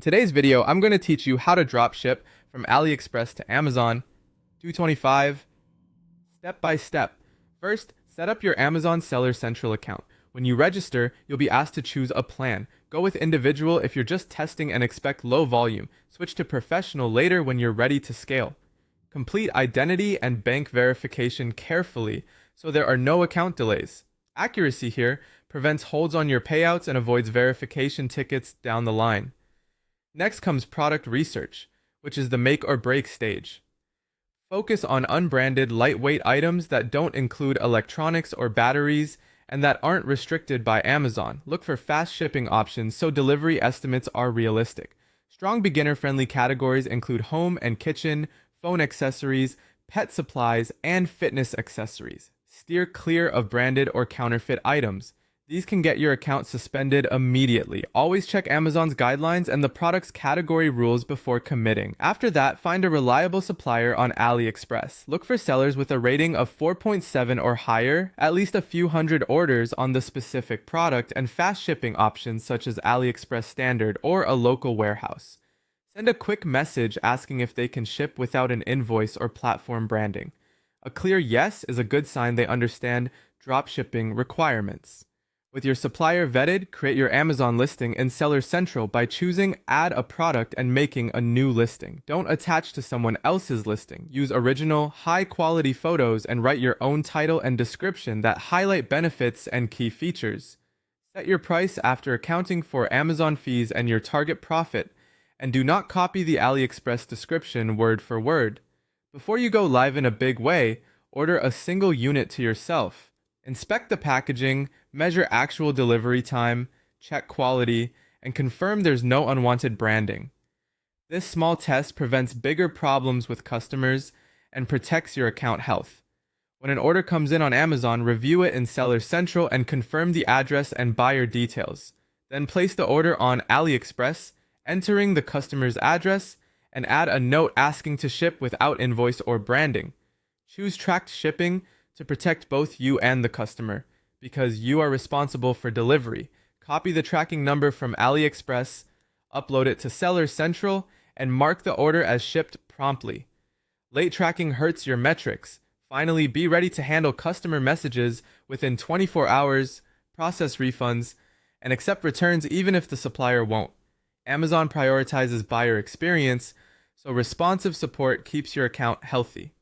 In today's video, I'm going to teach you how to drop ship from Aliexpress to Amazon 225 step by step. First, set up your Amazon Seller Central account. When you register, you'll be asked to choose a plan. Go with individual if you're just testing and expect low volume. Switch to professional later when you're ready to scale. Complete identity and bank verification carefully so there are no account delays. Accuracy here prevents holds on your payouts and avoids verification tickets down the line. Next comes product research, which is the make or break stage. Focus on unbranded, lightweight items that don't include electronics or batteries and that aren't restricted by Amazon. Look for fast shipping options so delivery estimates are realistic. Strong beginner-friendly categories include home and kitchen, phone accessories, pet supplies, and fitness accessories. Steer clear of branded or counterfeit items. These can get your account suspended immediately. Always check Amazon's guidelines and the product's category rules before committing. After that, find a reliable supplier on Aliexpress. Look for sellers with a rating of 4.7 or higher, at least a few hundred orders on the specific product, and fast shipping options such as Aliexpress Standard or a local warehouse. Send a quick message asking if they can ship without an invoice or platform branding. A clear yes is a good sign they understand dropshipping requirements. With your supplier vetted, create your Amazon listing in Seller Central by choosing Add a Product and making a new listing. Don't attach to someone else's listing. Use original, high-quality photos and write your own title and description that highlight benefits and key features. Set your price after accounting for Amazon fees and your target profit, and do not copy the Aliexpress description word for word. Before you go live in a big way, order a single unit to yourself. Inspect the packaging, measure actual delivery time, check quality, and confirm there's no unwanted branding. This small test prevents bigger problems with customers and protects your account health. When an order comes in on Amazon, review it in Seller Central and confirm the address and buyer details. Then place the order on Aliexpress, entering the customer's address, and add a note asking to ship without invoice or branding. Choose tracked shipping to protect both you and the customer, because you are responsible for delivery. Copy the tracking number from Aliexpress, upload it to Seller Central, and mark the order as shipped promptly. Late tracking hurts your metrics. Finally, be ready to handle customer messages within 24 hours, process refunds, and accept returns even if the supplier won't. Amazon prioritizes buyer experience, so responsive support keeps your account healthy.